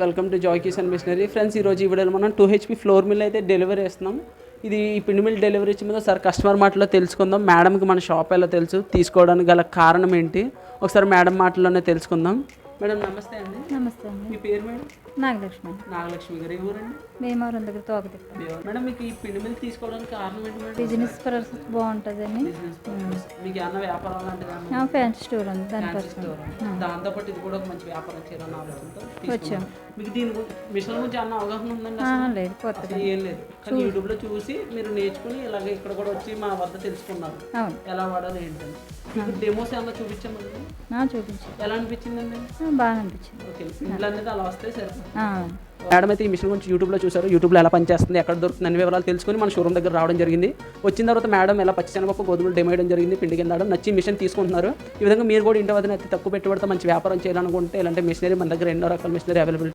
Welcome to Jai Kisan machinery. Friends, ఈరోజు ఈ వీడియోలో మనం 2 HP ఫ్లోర్ మిల్ అయితే డెలివరీ ఇస్తున్నాం. ఇది ఈ పిండి మిల్ డెలివరీ ఇచ్చిన మీద ఒకసారి కస్టమర్ మాటలో తెలుసుకుందాం. మేడంకి మన షాప్ ఎలా తెలుసు, తీసుకోవడానికి గల కారణం ఏంటి, ఒకసారి మేడం మాటల్లోనే తెలుసుకుందాం. మేడం నమస్తే అండి. నమస్తే అండి. మీ పేరు మేడం? నాగలక్ష్మి. నాగలక్ష్మి గారు. ఏ ఊరండి? భీమవరం దగ్గర తోకతిప్ప. మేడం, మీకు ఈ పిండి మిల్ తీసుకోవడానికి కారణం ఏంటి మేడం? బిజినెస్ పరిస్థితి బాగుంటుందని. మీకు ఏమన్నా వ్యాపారం లాంటిది? ఫ్యాన్సీ స్టోర్ ఉంది, దానికోసం దాంతోపాటు ఇది కూడా ఒక మంచి వ్యాపారం చేయాలని ఆలోచనతో వచ్చాం. మీకు దీని మిషన్ గురించి అన్న అవగాహన ఉందండి? లేదు, కొత్తగా ఏం లేదు, కానీ యూట్యూబ్లో చూసి మీరు నేర్చుకుని ఇలాగ ఇక్కడ కూడా వచ్చి మా వద్ద తెలుసుకున్నారు అవును. ఎలా వాడాలి ఏంటని. మీకు డెమోస్ ఏమన్నా చూపించామండి? చూపించాను. ఎలా అనిపించిందండి? బాగా అనిపించింది. ఓకే, సింపుల్ అనేది అలా వస్తే సరే. అవును. మేడం అయితే ఈ మిషన్ గురించి యూట్యూబ్లో చూసారు. యూట్యూబ్లో ఎలా పనిచేస్తుంది, ఎక్కడ దొరుకుతుంది అన్ని వివరాలు తెలుసుకొని మన షోరూమ్ దగ్గర రావడం జరిగింది. వచ్చిన తర్వాత మేడం ఎలా పచ్చిశనగపప్పు గోధుమలు డెమో వేయడం జరిగింది. పిండి కింద నచ్చి మిషన్ తీసుకుంటున్నారు. ఈ విధంగా మీరు కూడా ఇంటి వద్ద అతి తక్కువ పెట్టుబడితో మంచి వ్యాపారం చేయాలనుకుంటే ఇలాంటి మిషనరీ మన దగ్గర ఎన్నో రకాల మిషనరీ అవైలబిలిటీ